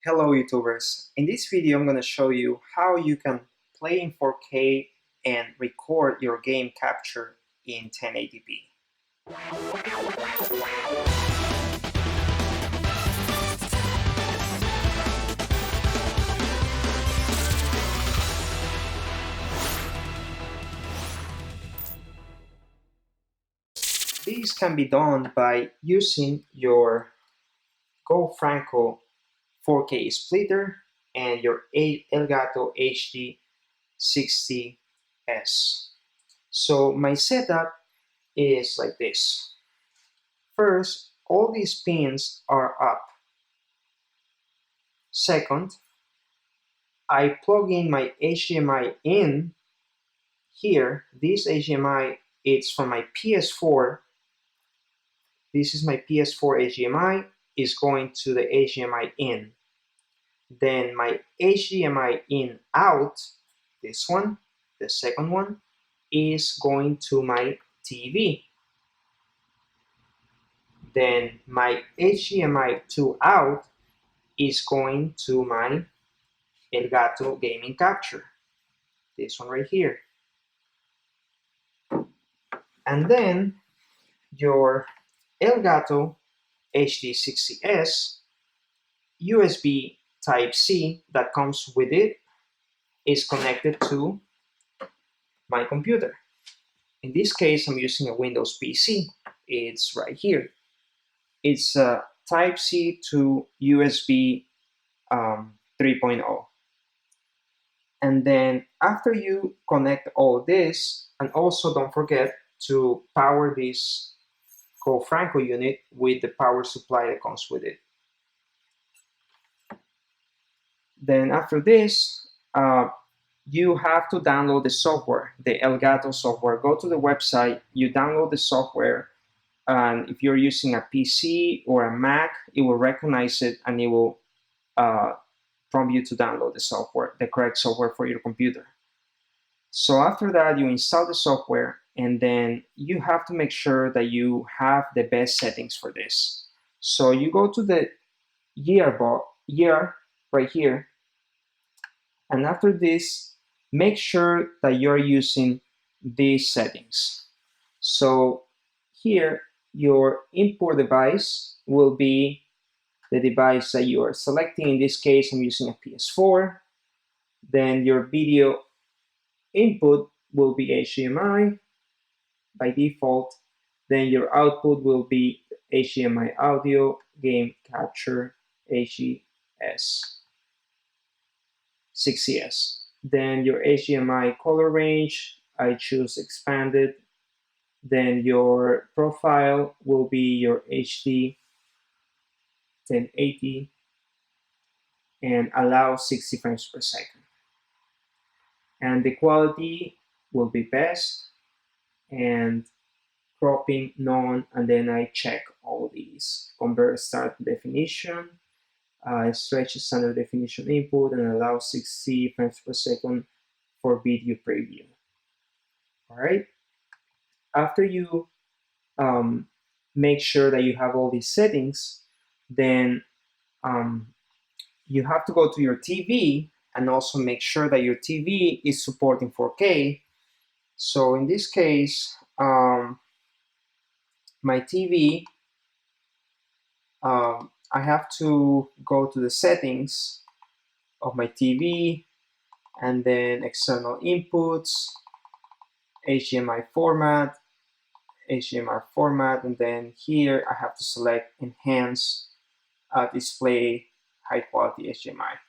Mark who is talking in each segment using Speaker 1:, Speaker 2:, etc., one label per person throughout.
Speaker 1: Hello YouTubers, in this video I'm going to show you how you can play in 4K and record your game capture in 1080p. This can be done by using your Gofanco 4K splitter and your Elgato HD 60S. So my setup is like this. First, all these pins are up. Second, I plug in my HDMI in here. This HDMI is from my PS4. This is my PS4 HDMI is going to the HDMI in. Then my HDMI in out, this one, the second one, is going to my TV. Then my HDMI to out is going to my Elgato gaming capture, this one right here. And then your Elgato HD60S USB Type-C that comes with it is connected to my computer. In this case, I'm using a Windows PC. It's right here. It's a Type-C to USB 3.0. And then after you connect all this, and also don't forget to power this Gofanco unit with the power supply that comes with it. Then after this, you have to download the software, the Elgato software. Go to the website, you download the software, and if you're using a PC or a Mac, it will recognize it and it will prompt you to download the software, the correct software for your computer. So after that, you install the software, and then you have to make sure that you have the best settings for this. So you go to the year right here, and after this, make sure that you're using these settings. So here, your input device will be the device that you are selecting. In this case, I'm using a PS4. Then your video input will be HDMI by default. Then your output will be HDMI audio, game capture, HDS 60S. Then your HDMI color range, I choose expanded. Then your profile will be your HD 1080 and allow 60 frames per second. And the quality will be best, and cropping none, and then I check all these. Convert start definition, stretch standard definition input, and allow 60 frames per second for video preview. All right. After you make sure that you have all these settings, then you have to go to your TV and also make sure that your TV is supporting 4K. So in this case, my TV, I have to go to the settings of my TV, and then external inputs, HDMI format, and then here I have to select enhance display high quality HDMI.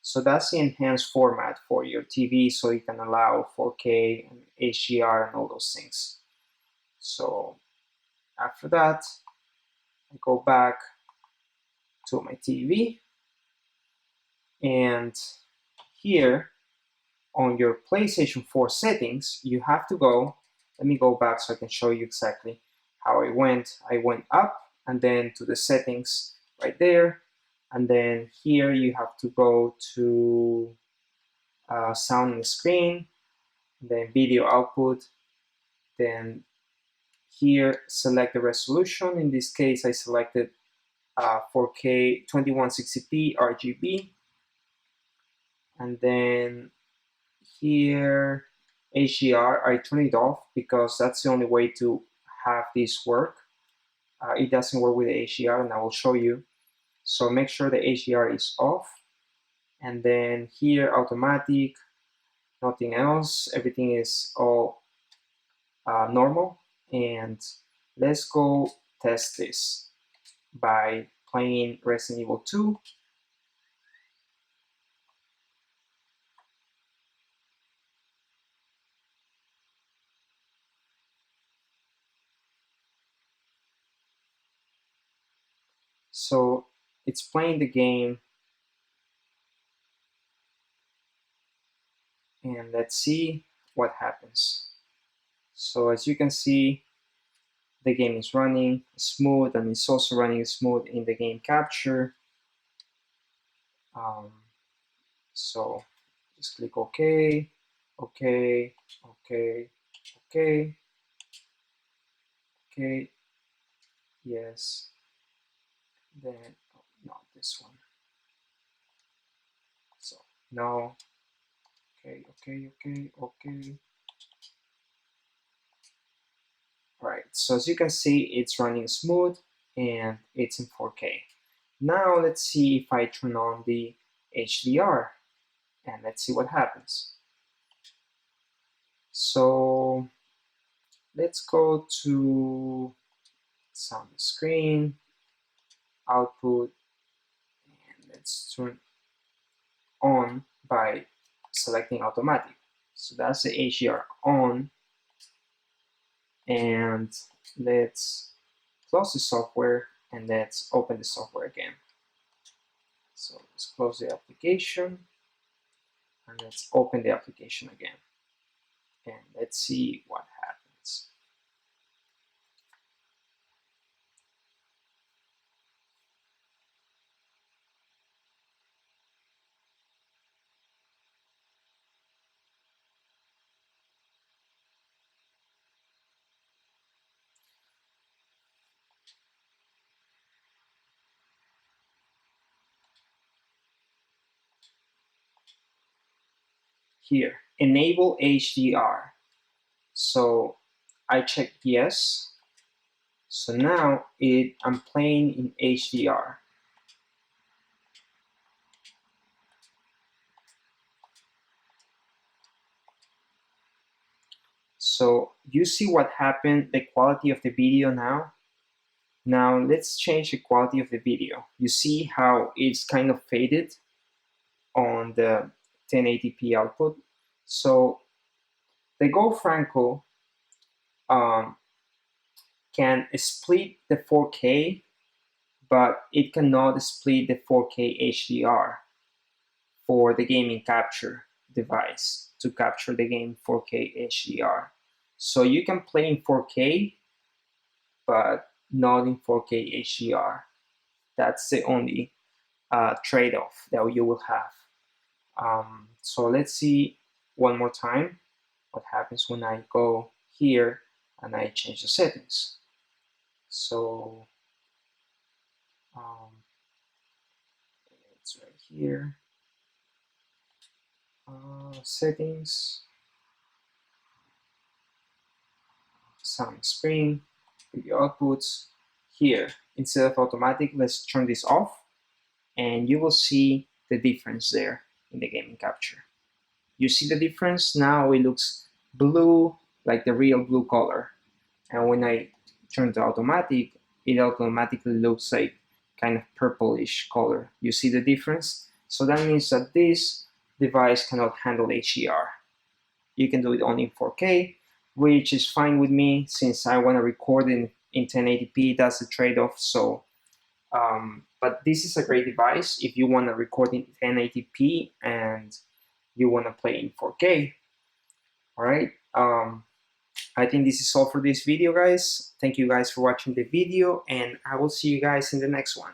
Speaker 1: So that's the enhanced format for your TV, so you can allow 4K and HDR and all those things. So after that, I go back to my TV, and here on your PlayStation 4 settings, you have to go, let me go back so I can show you exactly how I went. I went up and then to the settings right there, and then here you have to go to sound and screen, then video output, then here select the resolution. In this case I selected 4K 2160p RGB, and then here HDR I turn it off because that's the only way to have this work. It doesn't work with the HDR, and I will show you. So make sure the HDR is off, and then here automatic, nothing else, everything is all normal. And let's go test this by playing Resident Evil 2. So it's playing the game, and let's see what happens. So as you can see, the game is running smooth, and it's also running smooth in the game capture. So just click OK, OK, OK, OK, OK, yes, then oh, not this one. So no, OK, OK, OK, OK. Right, so as you can see, it's running smooth and it's in 4K. Now let's see if I turn on the HDR, and let's see what happens. So let's go to sound screen, output, and let's turn on by selecting automatic. So that's the HDR on, and let's close the software and let's open the software again. So let's close the application and let's open the application again, and let's see what happens. Here, enable HDR. So I checked yes. So now I'm playing in HDR. So you see what happened, the quality of the video now? Now let's change the quality of the video. You see how it's kind of faded on the 1080p output? So the Gofanco can split the 4K, but it cannot split the 4K HDR for the gaming capture device to capture the game 4K HDR. So you can play in 4K, but not in 4K HDR. That's the only trade-off that you will have. So let's see one more time what happens when I go here and I change the settings. So it's right here. Settings, sound screen, video outputs. Here, instead of automatic, let's turn this off, and you will see the difference there in the gaming capture. You see the difference? Now it looks blue, like the real blue color. And when I turn to automatic, it automatically looks like kind of purplish color. You see the difference? So that means that this device cannot handle HDR. You can do it only in 4K, which is fine with me since I want to record in 1080p. That's the trade-off. So, but this is a great device if you want to record in 1080p and you want to play in 4K. All right. I think this is all for this video, guys. Thank you guys for watching the video, and I will see you guys in the next one.